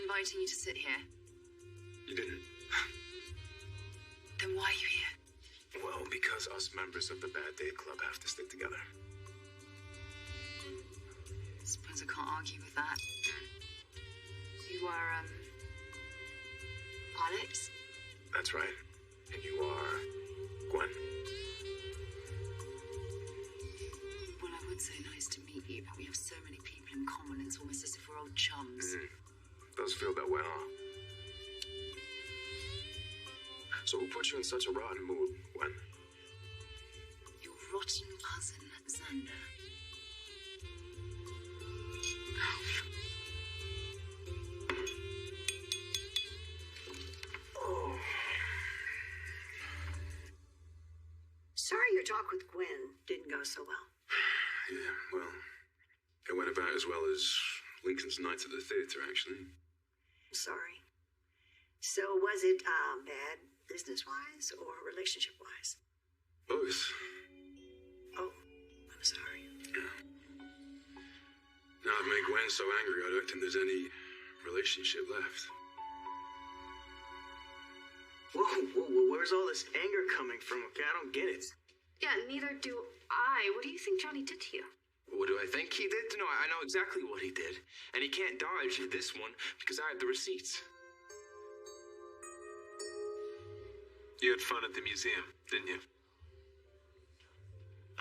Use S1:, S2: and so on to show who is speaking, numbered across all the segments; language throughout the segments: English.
S1: inviting you to sit here.
S2: You didn't.
S1: Then why are you here?
S2: Well, because us members of the Bad Date Club have to stick together.
S1: Suppose I can't argue with that. You are, Alex?
S2: That's right. And you are Gwen.
S1: Well, I would say nice to meet you, but we have so many people in common, it's almost as if we're old chums.
S2: Does feel that way, huh? So who put you in such a rotten mood, Gwen?
S1: Your rotten cousin, Xander.
S2: Oh.
S3: Sorry your talk with Gwen didn't go so well.
S2: Yeah, well, it went about as well as Lincoln's nights at the theater, actually.
S3: Sorry. So was it bad business-wise or relationship-wise?
S2: Both.
S3: Oh, I'm sorry.
S2: Yeah. Now I've made Gwen so angry, I don't think there's any relationship left.
S4: Whoa, where's all this anger coming from? Okay, I don't get it.
S5: Yeah, neither do I. What do you think Johnny did to you?
S4: What do I think he did? No, I know exactly what he did. And he can't dodge this one because I have the receipts.
S6: You had fun at the museum, didn't you?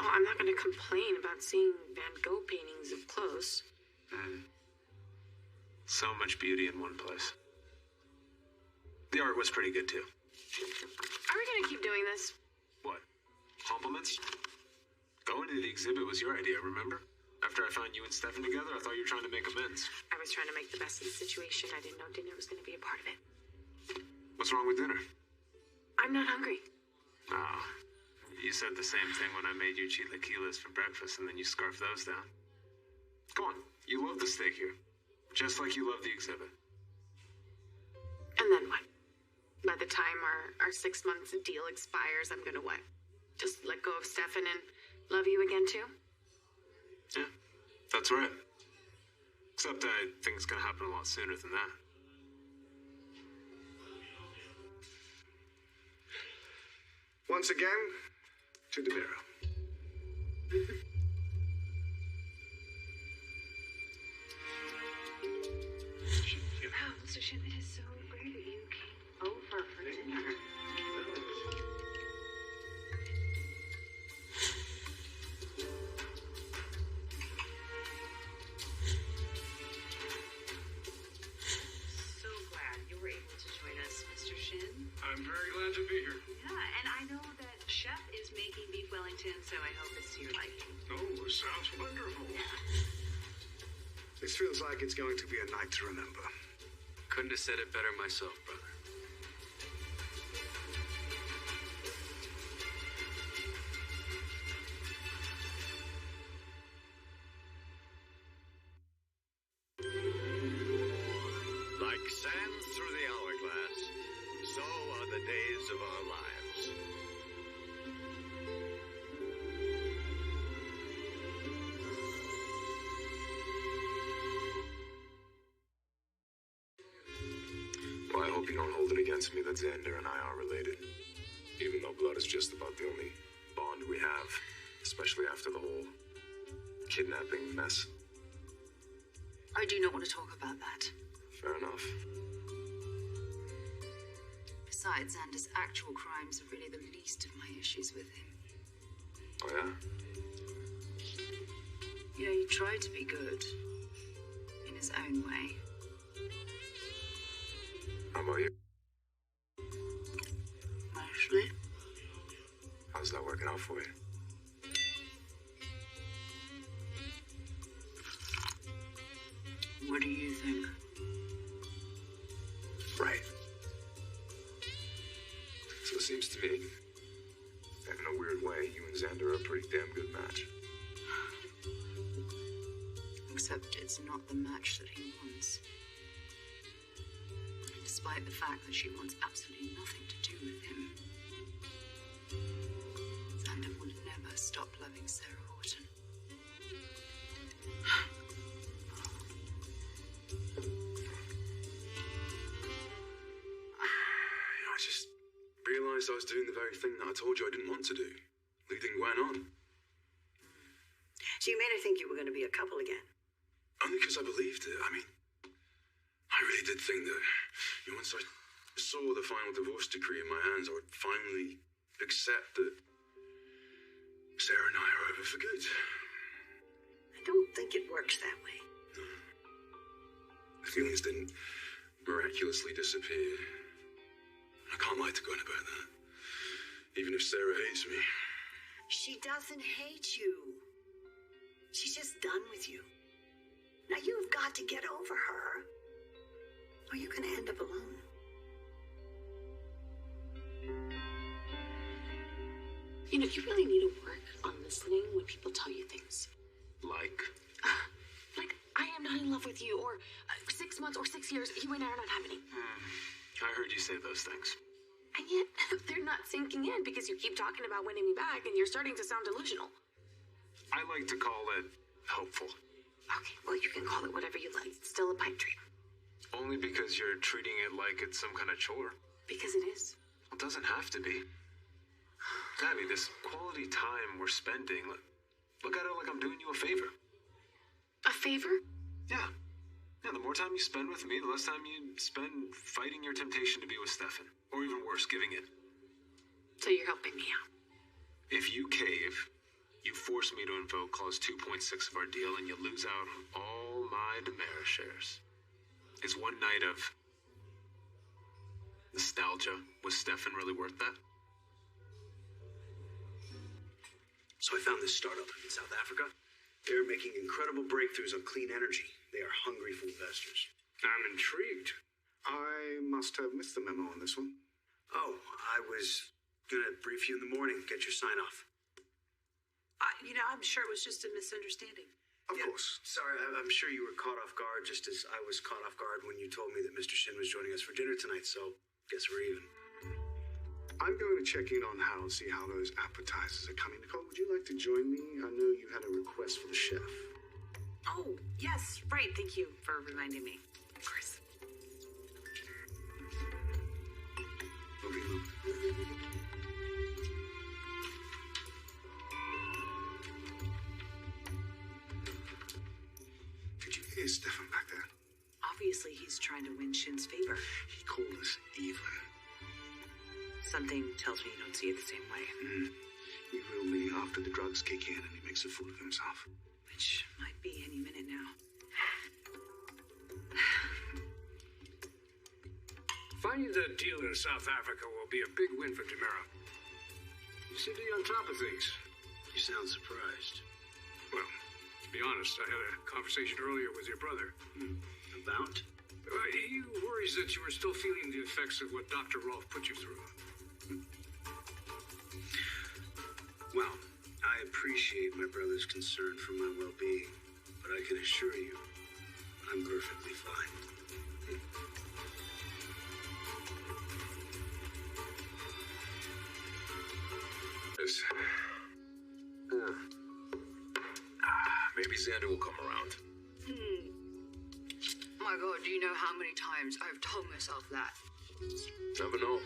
S5: Oh, I'm not going to complain about seeing Van Gogh paintings up close.
S6: So much beauty in one place. The art was pretty good, too.
S5: Are we going to keep doing this?
S6: What? Compliments? Going to the exhibit was your idea, remember? After I found you and Stefan together, I thought you were trying to make amends.
S5: I was trying to make the best of the situation. I didn't know dinner was going to be a part of it.
S6: What's wrong with dinner?
S5: I'm not hungry.
S6: Oh, you said the same thing when I made you chilaquiles for breakfast, and then you scarfed those down. Go on, you love the steak here. Just like you love the exhibit.
S5: And then what? By the time our 6 months deal expires, I'm gonna what? Just let go of Stefan and love you again too?
S6: Yeah, that's right. Except I think it's gonna happen a lot sooner than that.
S7: Once again, to the mirror.
S5: Oh, Mr. Shin, it is so great that you came over for dinner. So glad you were able to join us, Mr. Shin.
S7: I'm very glad to be here.
S5: Yeah, and I know that Chef is making beef Wellington, so I hope it's to your liking.
S7: Oh, sounds wonderful. This feels like it's going to be a night to remember.
S8: Couldn't have said it better myself, brother.
S9: Like sand through the hourglass, so are the days of our lives.
S2: Well, I hope you don't hold it against me that Xander and I are related. Even though blood is just about the only bond we have, especially after the whole kidnapping mess.
S1: I do not want to talk about that.
S2: Fair enough.
S1: Besides, Xander's actual crimes are really the least of my issues with him.
S2: Oh, yeah?
S1: You know, he tried to be good. In his own way.
S2: How about you?
S1: Mostly.
S2: How's that working out for you?
S1: What do you think?
S2: Right. So it seems to me that in a weird way, you and Xander are a pretty damn good match.
S1: Except it's not the match that he wants. Despite the fact that she wants absolutely nothing to do with him. Xander will never stop loving Sarah Horton.
S2: realized I was doing the very thing that I told you I didn't want to do, leading Gwen on.
S3: So you made her think you were going to be a couple again?
S2: Only because I believed it. I mean, I really did think that, once I saw the final divorce decree in my hands, I would finally accept that Sarah and I are over for good.
S3: I don't think it works that way.
S2: The feelings didn't miraculously disappear. I can't lie to Gwen about that. Even if Sarah hates me.
S3: She doesn't hate you. She's just done with you. Now you've got to get over her, or you're going to end up alone.
S1: You know, you really need to work on listening when people tell you things.
S6: Like?
S1: Like, I am not in love with you, or 6 months or 6 years, you and I are not happening.
S6: I heard you say those things.
S1: And yet, they're not sinking in because you keep talking about winning me back and you're starting to sound delusional.
S6: I like to call it hopeful.
S1: Okay, well, you can call it whatever you like. It's still a pipe dream.
S6: Only because you're treating it like it's some kind of chore.
S1: Because it is.
S6: It doesn't have to be. Abby, this quality time we're spending, look at it like I'm doing you a favor.
S1: A favor?
S6: Yeah. Yeah, the more time you spend with me, the less time you spend fighting your temptation to be with Stefan. Or even worse, giving in.
S1: So you're helping me out.
S6: If you cave, you force me to invoke clause 2.6 of our deal, and you lose out on all my Demera shares. Is one night of nostalgia with Stefan really worth that?
S7: So I found this startup in South Africa. They're making incredible breakthroughs on clean energy. They are hungry for investors.
S10: I'm intrigued. I must have missed the memo on this one.
S7: Oh, I was gonna brief you in the morning, get your sign off.
S3: I'm sure it was just a misunderstanding.
S10: Of course.
S7: Sorry, I'm sure you were caught off guard, just as I was caught off guard when you told me that Mr. Shin was joining us for dinner tonight, so guess we're even.
S10: I'm going to check in on Hal and see how those appetizers are coming. Nicole, would you like to join me? I know you had a request for the chef.
S3: Oh, yes, right. Thank you for reminding me. Of course.
S10: Did you hear Stefan back there?
S3: Obviously, he's trying to win Shin's favor.
S10: He called us even.
S3: Something tells me you don't see it the same way.
S10: He will be after the drugs kick in and he makes a fool of himself.
S3: Which might be any minute now.
S10: Finding that deal in South Africa will be a big win for Demera. You seem to be on top of things.
S7: You sound surprised.
S10: Well, to be honest, I had a conversation earlier with your brother.
S7: About?
S10: He worries that you are still feeling the effects of what Dr. Rolfe put you through.
S7: Well, I appreciate my brother's concern for my well-being, but I can assure you, I'm perfectly fine.
S2: Maybe Xander will come around.
S1: My God, do you know how many times I've told myself that?
S2: Never know.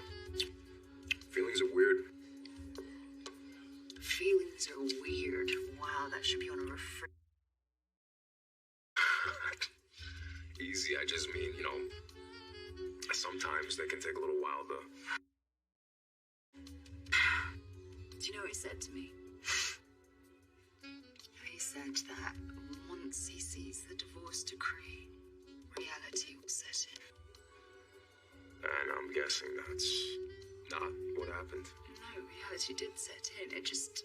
S2: Feelings are weird.
S1: Feelings are weird. Wow, that should be on a refrigerator.
S2: Easy, I just mean, sometimes they can take a little while, though.
S1: Do you know what he said to me? He said that once he sees the divorce decree, reality will set in.
S2: And I'm guessing that's not what happened.
S1: No, reality did set in. It just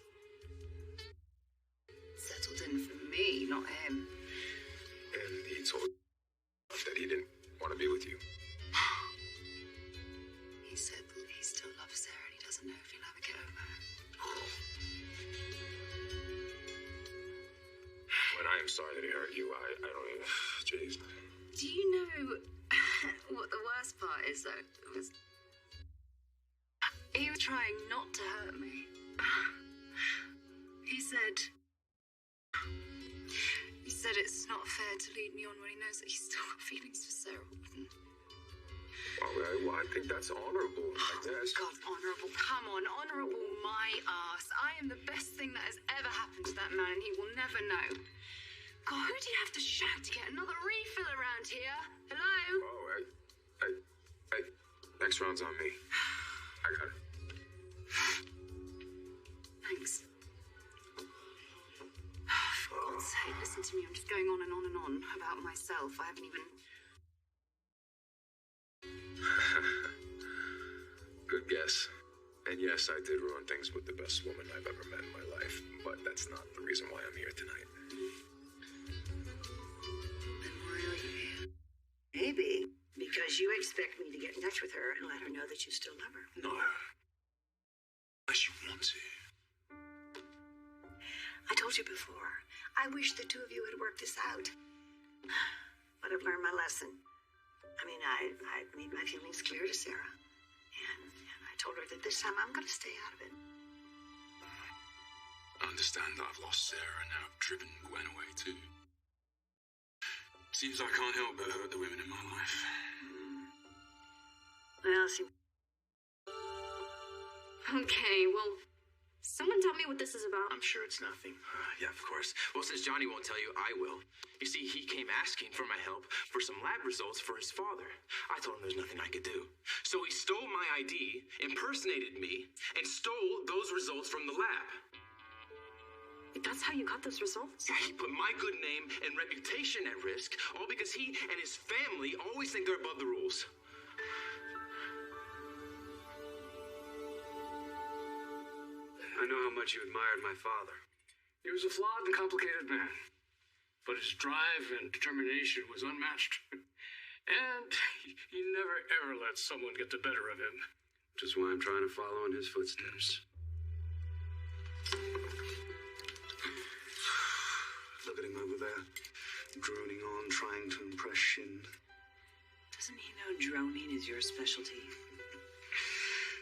S1: settled in for me, not him.
S2: And he told that he didn't want to be with you.
S1: He said that he still loves Sarah and he doesn't know if he'll ever get over her.
S2: When I am sorry that he hurt you, I don't even... Jeez.
S1: Do you know what the worst part is, though? He was trying not to hurt me. He said it's not fair to lead me on when he knows that he's still got feelings for Sarah.
S2: Why I think that's honorable, I guess.
S1: God, honorable. Come on, honorable my ass. I am the best thing that has ever happened to that man, and he will never know. God, who do you have to shout to get another refill around here? Hello?
S2: Oh, hey. Next round's on me. I got it.
S1: Thanks. For God's sake, listen to me. I'm just going on and on and on about myself. I haven't even...
S2: Good guess. And yes, I did ruin things with the best woman I've ever met in my life, but that's not the reason why I'm here tonight.
S1: Then why are you here?
S3: Maybe because you expect me to get in touch with her and let her know that you still love her.
S10: No. Unless you want to.
S3: I told you before, I wish the two of you had worked this out. But I've learned my lesson. I mean, I've made my feelings clear to Sarah. And I told her that this time I'm going to stay out of it.
S10: I understand that I've lost Sarah and now I've driven Gwen away too. Seems I can't help but hurt the women in my life.
S3: Well, see...
S5: Okay, well, someone tell me what this is about.
S4: I'm sure it's nothing. Yeah, of course. Well, since Johnny won't tell you, I will. You see, he came asking for my help for some lab results for his father. I told him there's nothing I could do. So he stole my ID, impersonated me, and stole those results from the lab.
S5: That's how you got those results?
S4: Yeah, he put my good name and reputation at risk, all because he and his family always think they're above the rules.
S6: I know how much you admired my father. He was a flawed and complicated man, but his drive and determination was unmatched. And he never ever let someone get the better of him. Which is why I'm trying to follow in his footsteps.
S10: Look at him over there, droning on, trying to impress Shin.
S1: Doesn't he know droning is your specialty?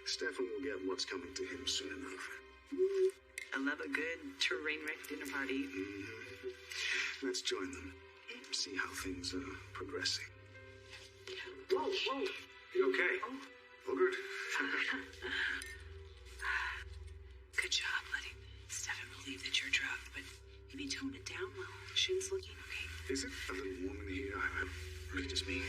S10: Stefan will get what's coming to him soon enough.
S1: I love a good terrain wreck dinner party.
S10: Let's join them. See how things are progressing.
S1: Whoa, whoa.
S10: You okay?
S1: Oh.
S10: All good?
S1: Good job letting Stefan believe that you're drugged, but maybe tone it down while Shin's looking okay.
S10: Is it a little warm in here? Really just me.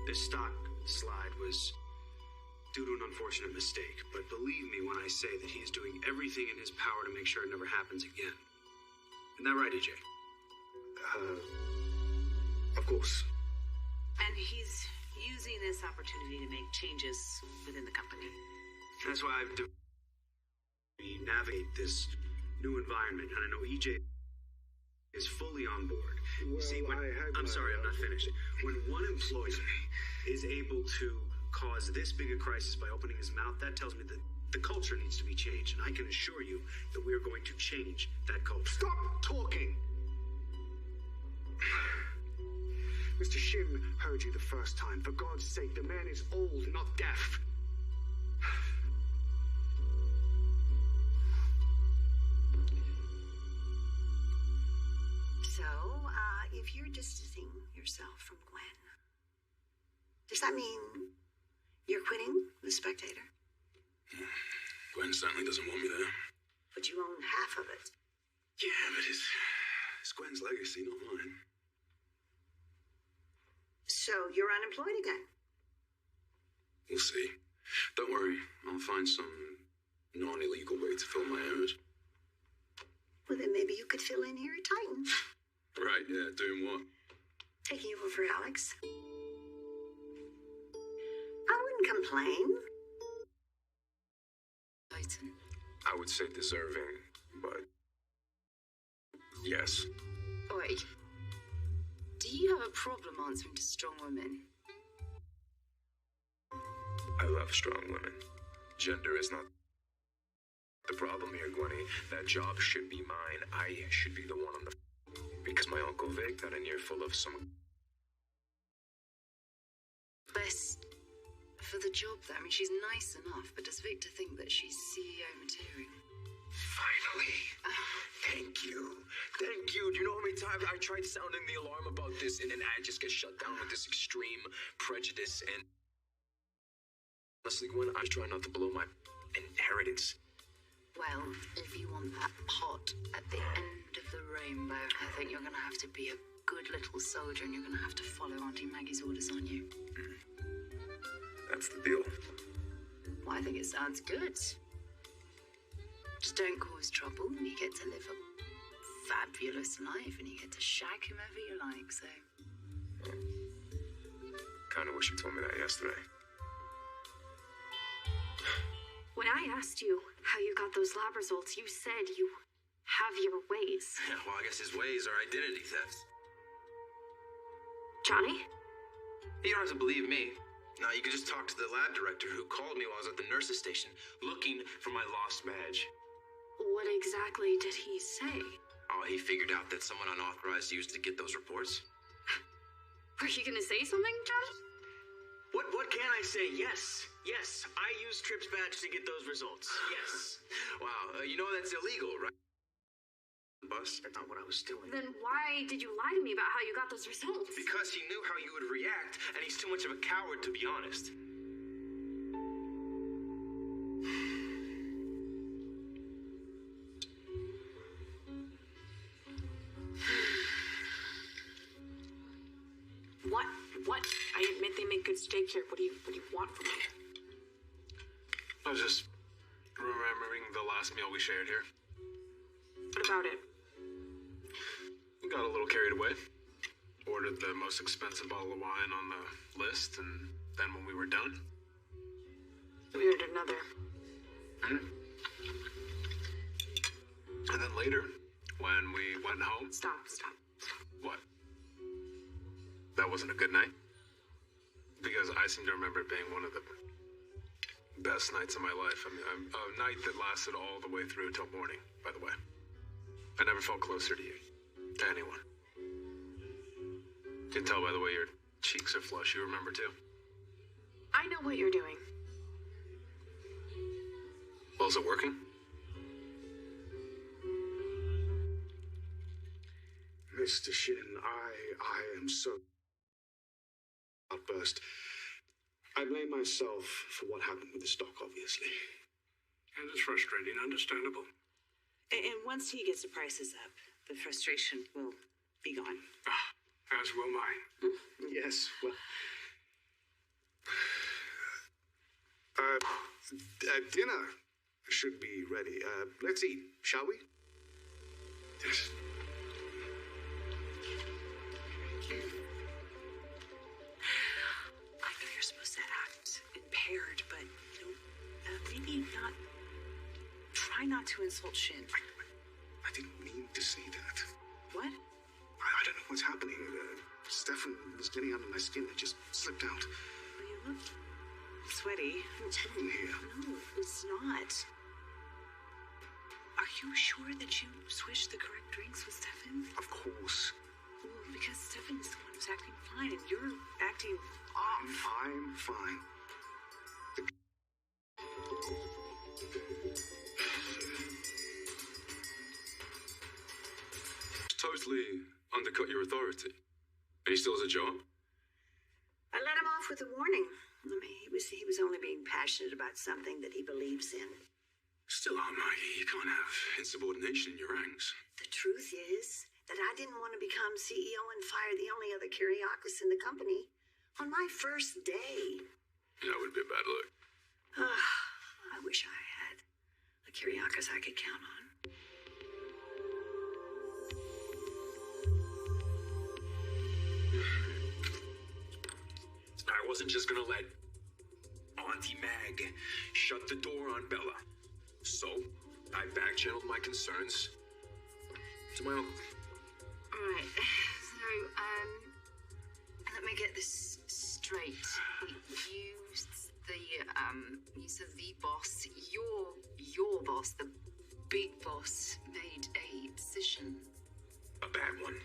S7: This stock slide was due to an unfortunate mistake, but believe me when I say that he is doing everything in his power to make sure it never happens again. Isn't that right, EJ?
S10: Of course.
S1: And he's using this opportunity to make changes within the company.
S7: That's why I've navigate this new environment, and I know EJ is fully on board.
S10: Well,
S7: See, I'm sorry, I'm not finished. When one employee is able to cause this big a crisis by opening his mouth, that tells me that the culture needs to be changed, and I can assure you that we are going to change that culture.
S10: Stop talking! Mr. Shin heard you the first time. For God's sake, the man is old, not deaf.
S3: So, if you're distancing yourself from Gwen, does that mean you're quitting The Spectator?
S10: Gwen certainly doesn't want me there.
S3: But you own half of it.
S10: Yeah, but it's Gwen's legacy, not mine.
S3: So you're unemployed again?
S10: We'll see. Don't worry, I'll find some non-illegal way to fill my hours.
S3: Well, then maybe you could fill in here at Titan.
S10: Right, yeah, doing what?
S3: Taking over for Alex. I wouldn't complain.
S1: Titan.
S2: I would say deserving, but yes.
S1: Oi. Do you have a problem answering to strong women?
S2: I love strong women. Gender is not the problem here, Gwenny. That job should be mine. I should be the one on the... Because my Uncle Vic got an earful of some...
S1: Best for the job, though. I mean, she's nice enough, but does Victor think that she's CEO material?
S4: Finally. Thank you. Thank you. Do you know how many times I tried sounding the alarm about this and then I just get shut down with this extreme prejudice and honestly, Gwen, I try not to blow my inheritance.
S1: Well, if you want that pot at the end of the rainbow, I think you're going to have to be a good little soldier and you're going to have to follow Auntie Maggie's orders on you.
S2: That's the deal.
S1: Well, I think it sounds good. Just don't cause trouble and you get to live a fabulous life and you get to shag whomever you like, so...
S2: Kind of wish you told me that yesterday.
S5: When I asked you how you got those lab results, you said you have your ways.
S4: Yeah, well, I guess his ways are identity theft.
S5: Johnny?
S4: You don't have to believe me. No, you can just talk to the lab director who called me while I was at the nurse's station looking for my lost badge.
S5: What exactly did he say?
S4: Oh, he figured out that someone unauthorized used to get those reports.
S5: Were you gonna say something, Johnny?
S7: What can I say? Yes, I used Tripp's badge to get those results. Yes.
S4: Wow, you know that's illegal, right? Bus?
S7: That's not what I was doing.
S5: Then why did you lie to me about how you got those results?
S4: Because he knew how you would react, and he's too much of a coward to be honest.
S5: What? I admit they make good steak here. What do you want from me?
S6: I was just remembering the last meal we shared here.
S5: What about it?
S6: We got a little carried away. Ordered the most expensive bottle of wine on the list, and then when we were done,
S5: We ordered another.
S6: And then later, when we went home...
S5: Stop.
S6: What? That wasn't a good night? Because I seem to remember it being one of the best nights of my life. I mean, a night that lasted all the way through till morning, by the way. I never felt closer to you, to anyone. You can tell by the way your cheeks are flush. You remember too.
S5: I know what you're doing.
S6: Well, is it working?
S10: Mr. Shin, I am so outburst. I blame myself for what happened with the stock, obviously.
S6: And it's frustrating, understandable.
S3: And once he gets the prices up, the frustration will be gone.
S6: As will mine.
S10: Yes, well... dinner should be ready. Let's eat, shall we?
S6: Yes.
S3: I know you're supposed to act impaired, but, maybe not... Try not to insult Shin.
S10: I didn't mean to say that.
S3: What?
S10: I don't know what's happening. Stefan was getting under my skin. It just slipped out.
S3: Well, you look sweaty.
S10: What's happening here?
S3: No, it's not. Are you sure that you switched the correct drinks with Stefan?
S10: Of course.
S3: Well, because Stefan is the one who's acting fine, and you're acting off.
S10: I'm fine.
S2: Totally undercut your authority. And he still has a job?
S3: I let him off with a warning. I mean, he was only being passionate about something that he believes in.
S2: Still, Maggie, you can't have insubordination in your ranks.
S3: The truth is that I didn't want to become CEO and fire the only other Kyriakis in the company on my first day.
S2: That would be a bad look.
S3: I wish I had a Kyriakis I could count on.
S4: I wasn't just gonna let Auntie Mag shut the door on Bella. So, I back-channeled my concerns to my uncle.
S1: Right, so, let me get this straight. You said the boss, your boss, the big boss, made a decision.
S4: A bad one.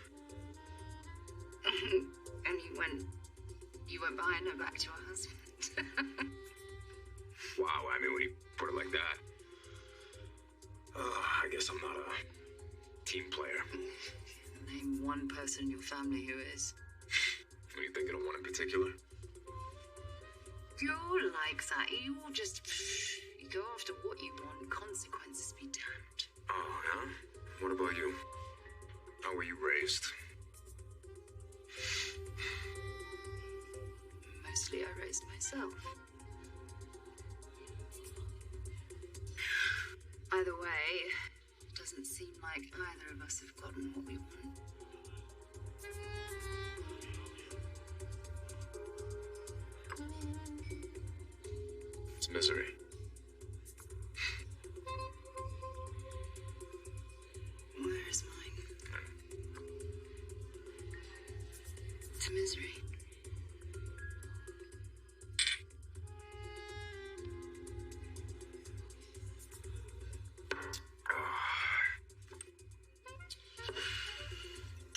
S1: And you went behind her back to her husband.
S4: Wow, I mean, when you put it like that.
S2: guess I'm not a team player.
S3: Name one person in your family who is.
S2: Are you thinking of one in particular?
S3: You're like that. You go after what you want. Consequences be damned.
S2: Oh, yeah? What about you? How were you raised?
S3: Mostly I raised myself. Either way, it doesn't seem like either of us have gotten what we want.
S2: It's misery.
S3: Where is mine? It's misery.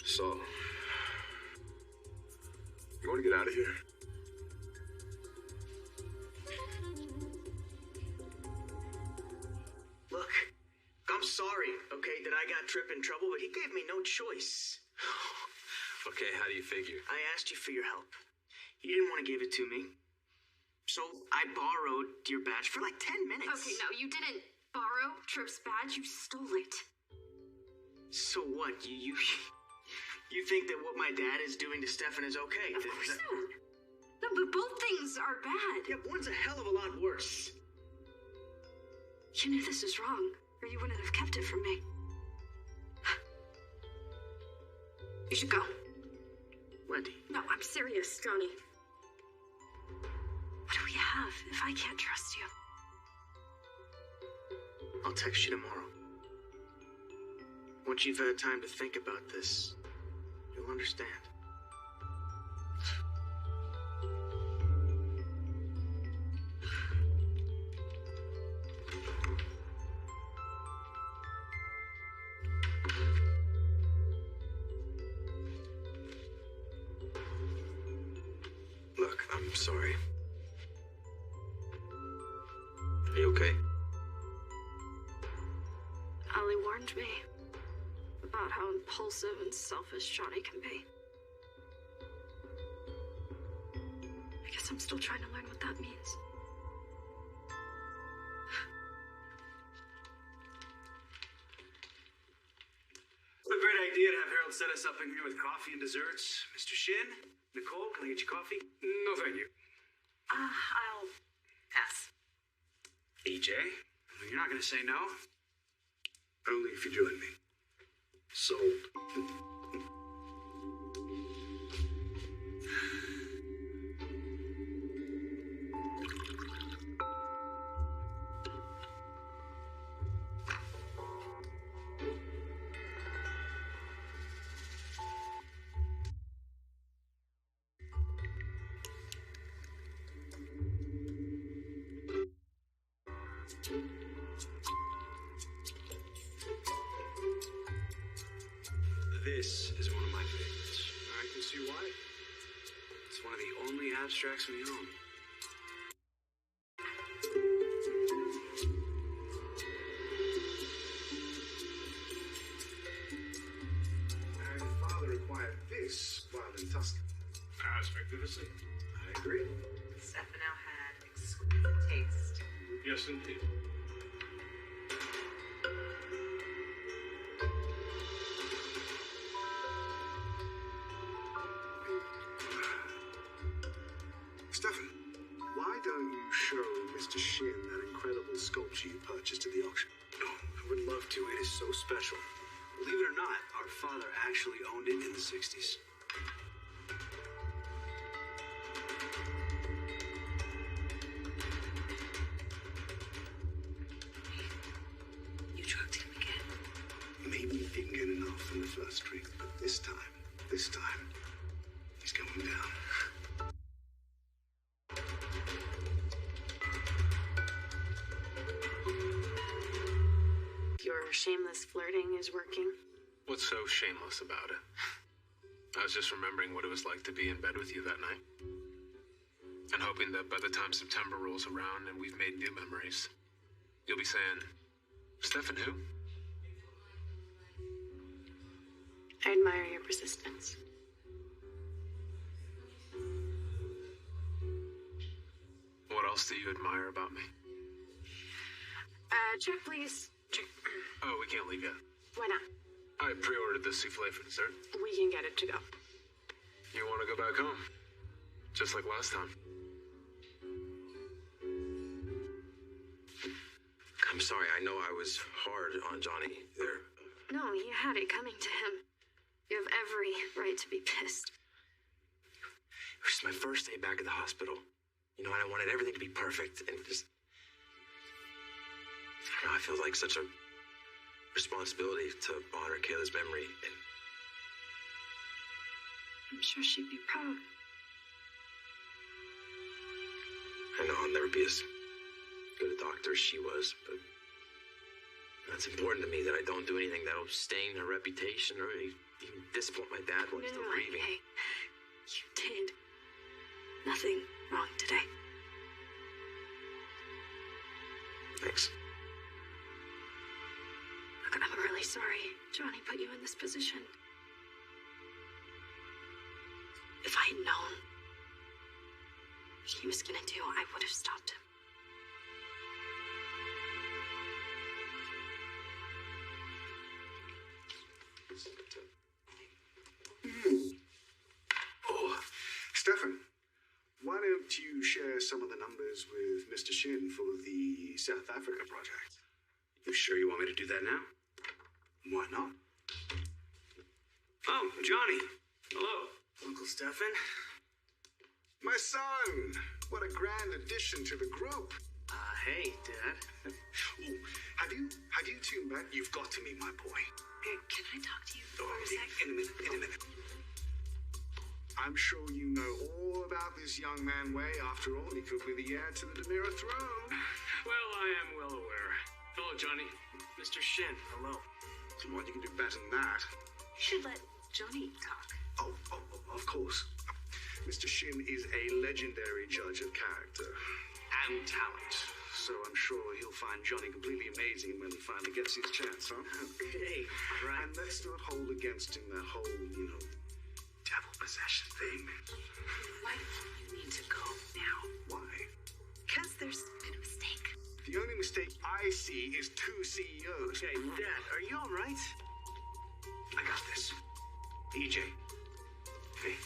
S2: So, you want to get out of here?
S11: Look, I'm sorry, okay, that I got Trip in trouble, but he gave me no choice.
S4: Okay, how do you figure?
S11: I asked you for your help. You didn't want to give it to me. So I borrowed your badge for like 10 minutes.
S5: Okay, no, you didn't borrow Trip's badge. You stole it.
S11: So what? You think that what my dad is doing to Stefan is okay?
S5: Of course not. No, but both things are bad.
S11: Yeah, one's a hell of a lot worse.
S5: You knew this was wrong, or you wouldn't have kept it from me. You should go.
S11: Wendy.
S5: No, I'm serious, Johnny. What do we have if I can't trust you?
S11: I'll text you tomorrow. Once you've had time to think about this, you'll understand.
S2: Look, I'm sorry. Are you okay?
S5: Allie warned me about how impulsive and selfish Johnny can be. I guess I'm still trying to learn what that means.
S7: What a great idea to have Harold set us up in here with coffee and desserts. Mr. Shin, Nicole, can I get you coffee?
S6: No, thank you.
S5: I'll pass.
S7: EJ, you're not going to say no?
S10: Only if you join me. Sold.
S7: This is one of my favorites. I can see why. It's one of the only abstracts we own.
S10: And father acquired this while in Tuscany.
S6: As magnificent.
S10: I agree.
S12: Stefano had exquisite taste.
S6: Yes, indeed.
S10: Stefan, why don't you show Mr. Shin that incredible sculpture you purchased at the auction?
S7: Oh, I would love to. It is so special. Believe it or not, our father actually owned it in the 60s.
S3: You drugged him again.
S10: Maybe he didn't get enough from the first drink, but this time, he's going down.
S5: Your shameless flirting is working.
S4: What's so shameless about it? I was just remembering what it was like to be in bed with you that night. And hoping that by the time September rolls around and we've made new memories, you'll be saying, Stefan who?
S5: I admire your persistence.
S8: What else do you admire about me?
S5: Check, please. Check.
S8: Oh, we can't leave yet.
S5: Why not?
S8: I pre-ordered the souffle for dessert.
S5: We can get it to go.
S8: You want to go back home? Just like last time.
S4: I'm sorry, I know I was hard on Johnny there.
S1: No, you had it coming to him. You have every right to be pissed.
S4: It was my first day back at the hospital. You know, and I wanted everything to be perfect, and just... I don't know, I feel like such a responsibility to honor Kayla's memory, and...
S1: I'm sure she'd be proud.
S4: I know I'll never be as good a doctor as she was, but... It's important to me that I don't do anything that'll stain her reputation or even disappoint my dad when he's still grieving.
S1: Hey, you did nothing wrong today.
S4: Thanks.
S1: Look, I'm really sorry Johnny put you in this position. If I had known what he was gonna do, I would have stopped him.
S10: Oh, Stefan, why don't you share some of the numbers with Mr. Shin for the South Africa project?
S7: You sure you want me to do that now?
S10: Why not?
S7: Oh, Johnny. Hello.
S11: Uncle Stefan?
S10: My son! What a grand addition to the group.
S11: Hey, Dad.
S10: Ooh, have you two met? You've got to meet my boy.
S1: Hey, can I talk to you for a sec?
S10: In a minute. I'm sure you know all about this young man way. After all, he could be the heir to the Demira throne.
S6: Well, I am well aware. Hello, Johnny. Mr. Shin, hello.
S10: Come on, you can do better than that.
S1: You should let Johnny talk.
S10: Oh, of course. Mr. Shin is a legendary judge of character and talent. So I'm sure he'll find Johnny completely amazing when he finally gets his chance, huh?
S11: Hey, right.
S10: And let's not hold against him that whole, devil possession thing.
S1: Why do you need to go now?
S10: Why?
S1: Because there's been a mistake.
S10: The only mistake I see is two CEOs.
S11: Hey, Dad, are you all right?
S7: I got this. EJ. Hey.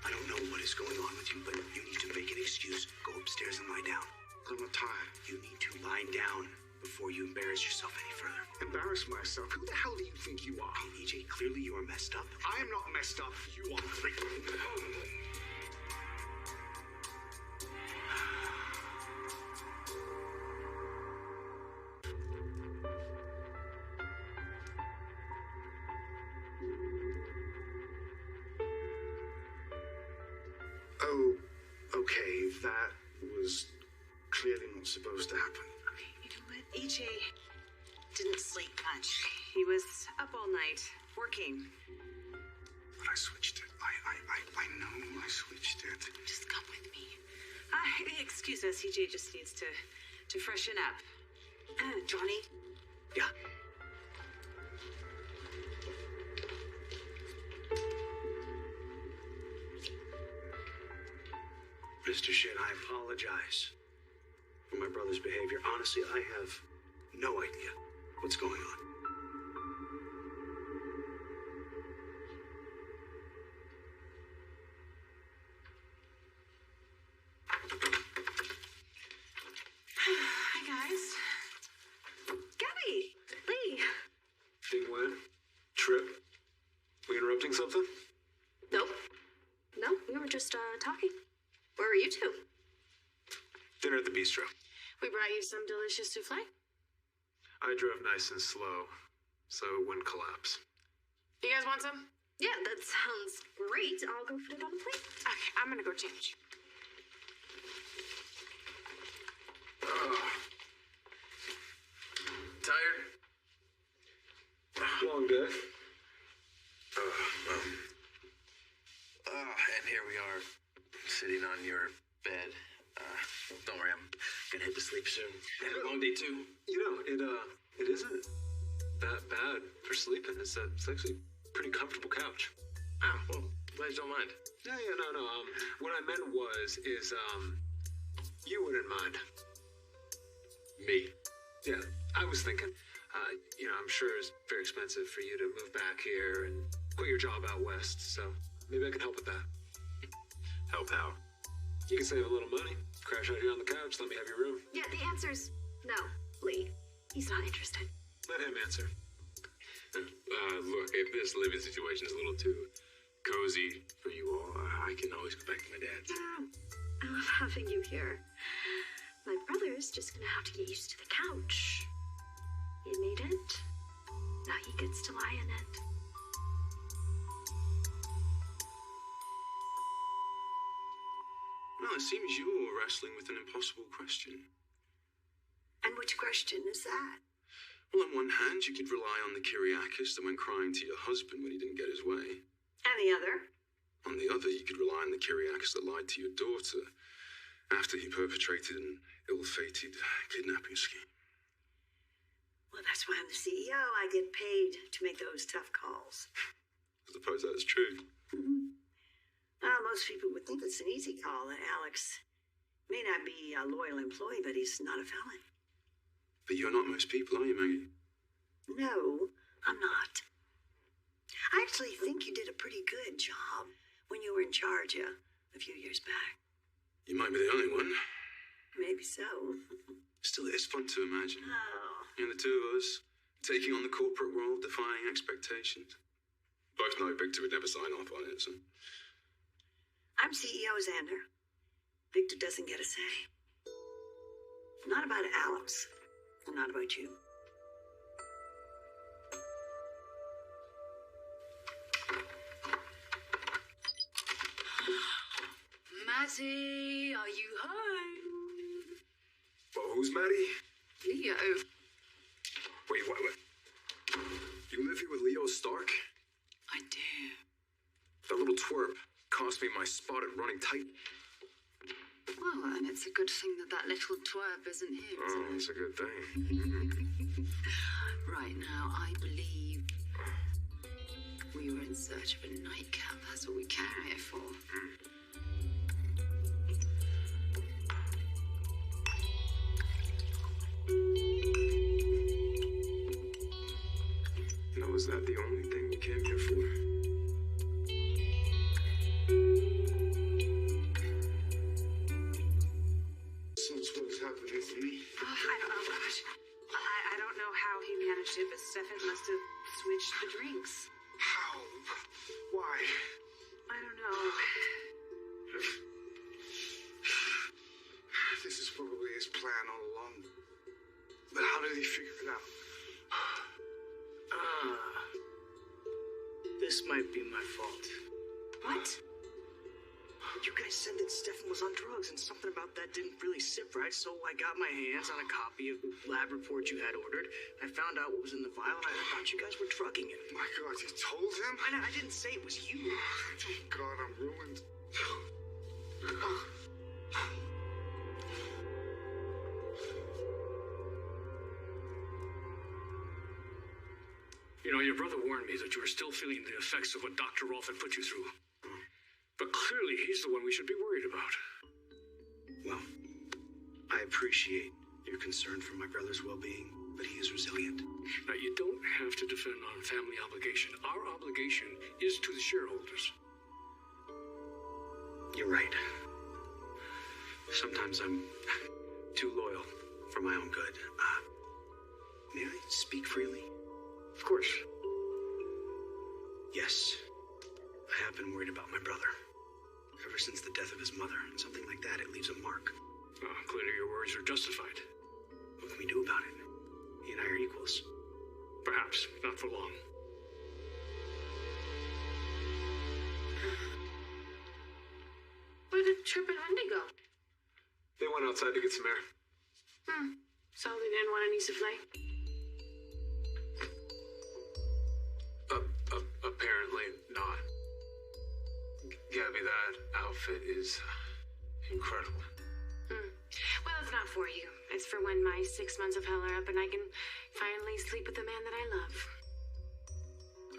S7: I don't know what is going on with you, but you need to make an excuse. Go upstairs and lie down.
S10: I'm not tired.
S7: You need to lie down before you embarrass yourself any further.
S10: Embarrass myself? Who the hell do you think you are?
S7: Hey, EJ, clearly you are messed up.
S10: I am not messed up. You are. Oh, okay, that was clearly not supposed to happen.
S12: Okay, you know what? EJ didn't sleep much. He was up all night, working.
S10: But I switched it. I know I switched it.
S12: Just come with me. Excuse us, EJ just needs to freshen up. Johnny?
S7: Yeah. Mr. Shin, I apologize for my brother's behavior. Honestly, I have no idea what's going on.
S12: Hi, guys. Gabby! Lee!
S8: Big win? Trip? We interrupting something?
S1: Nope. No, we were just talking. Where were you two?
S8: Dinner at the bistro.
S5: We brought you some delicious souffle.
S8: I drove nice and slow, so it wouldn't collapse.
S5: You guys want some?
S1: Yeah, that sounds great. I'll go put it on a plate.
S5: Okay, I'm gonna go change.
S8: Tired? Long day.
S4: And here we are, sitting on your bed. Don't worry, I'm gonna head to sleep soon. Had a long day too.
S8: It isn't that bad for sleeping. It's actually pretty comfortable couch.
S4: Oh, well, glad you don't mind.
S8: Yeah, no. What I meant is, you wouldn't mind.
S4: Me?
S8: Yeah, I was thinking, I'm sure it's very expensive for you to move back here and quit your job out west, so maybe I can help with that.
S4: Help how?
S8: You can save a little money, crash out here on the couch, let me have your room.
S5: Yeah, the answer's no, Lee. He's not interested.
S8: Let him answer.
S4: Look, if this living situation is a little too cozy for you all, I can always go back to my dad's.
S3: I love having you here. My brother's just gonna have to get used to the couch. He made it. Now he gets to lie in it.
S2: Well, it seems you're wrestling with an impossible question.
S3: And which question is that?
S2: Well, on one hand, you could rely on the Kyriakis that went crying to your husband when he didn't get his way.
S3: And the other?
S2: On the other, you could rely on the Kyriakis that lied to your daughter after he perpetrated an ill-fated kidnapping scheme.
S3: Well, that's why I'm the CEO. I get paid to make those tough calls.
S2: I suppose that is true.
S3: Well, most people would think it's an easy call. Alex may not be a loyal employee, but he's not a felon.
S2: But you're not most people, are you, Maggie?
S3: No, I'm not. I actually think you did a pretty good job when you were in charge a few years back.
S2: You might be the only one.
S3: Maybe so.
S2: Still, it's fun to imagine.
S3: Oh.
S2: The two of us, taking on the corporate world, defying expectations. Both know Victor would never sign off on it, so...
S3: I'm CEO, Xander. Victor doesn't get a say. Not about Alex, and not about you.
S1: Matty, are you home?
S2: Well, who's Maddie?
S1: Leo.
S2: Wait, what? You live here with Leo Stark?
S1: I do.
S2: That little twerp cost me my spot at running tight.
S1: Well, and it's a good thing that little twerp isn't here, isn't it?
S2: That's a good thing.
S1: Right now, I believe we were in search of a nightcap. That's what we came here for.
S2: Now, is that the only thing you came here for?
S10: Since what's happening to me?
S12: Oh, gosh. I don't know how he managed it, but Stefan must have switched the drinks.
S10: How? Why?
S12: I don't know.
S10: This is probably his plan all along. But how did he figure it out?
S11: This might be my fault.
S12: What?
S11: You guys said that Stefan was on drugs, and something about that didn't really sit right, so I got my hands on a copy of the lab report you had ordered. I found out what was in the vial, and I thought you guys were drugging him.
S10: My God, you told him?
S11: I didn't say it was you.
S10: Oh, God, I'm ruined.
S6: You know, your brother warned me that you were still feeling the effects of what Dr. Rolfe had put you through. But clearly, he's the one we should be worried about.
S7: Well, I appreciate your concern for my brother's well-being, but he is resilient.
S6: Now, you don't have to defend our family obligation. Our obligation is to the shareholders.
S7: You're right. Sometimes I'm too loyal for my own good. May I speak freely?
S6: Of course.
S7: Yes, I have been worried about my brother. Ever since the death of his mother, and something like that, it leaves a mark.
S6: Clearly your worries are justified.
S7: What can we do about it? He and I are equals.
S6: Perhaps, not for long.
S5: Where did Trip and Wendy go?
S8: They went outside to get some air.
S5: So they didn't want any souffle?
S8: Apparently not. Gabby, that outfit is incredible.
S5: Well, it's not for you. It's for when my 6 months of hell are up and I can finally sleep with the man that I love.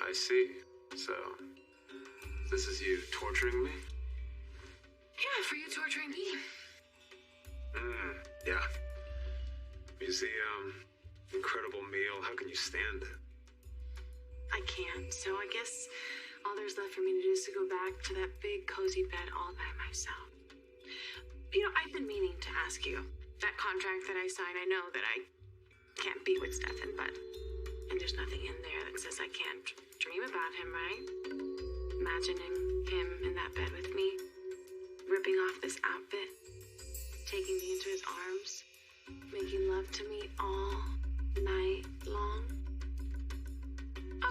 S8: I see. So, this is you torturing me?
S1: Yeah, for you torturing me.
S8: Yeah. Is the, incredible meal, how can you stand it?
S5: I can't, so I guess all there's left for me to do is to go back to that big cozy bed all by myself. You know, I've been meaning to ask you. That contract that I signed, I know that I can't be with Stefan, and there's nothing in there that says I can't dream about him, right? Imagining him in that bed with me, ripping off this outfit, taking me into his arms, making love to me all night long.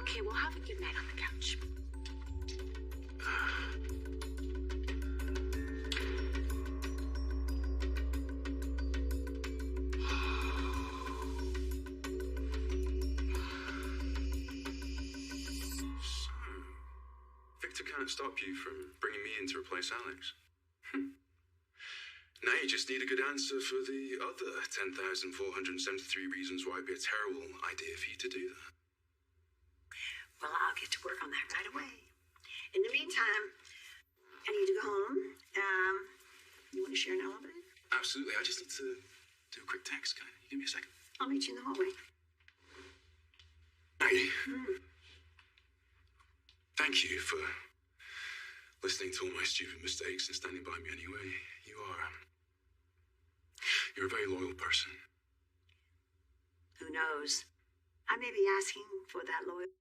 S5: Okay, we'll have a good night on the couch.
S2: Victor can't stop you from bringing me in to replace Alex. Now you just need a good answer for the other 10,473 reasons why it'd be a terrible idea for you to do that.
S3: Well, I'll get to work on that right away. In the meantime, I need to go home. You want to share an elevator?
S2: Absolutely. I just need to do a quick text. Can you give me a second?
S3: I'll meet you in the hallway.
S2: Maggie. Thank you for listening to all my stupid mistakes and standing by me anyway. You're a very loyal person.
S3: Who knows? I may be asking for that loyalty.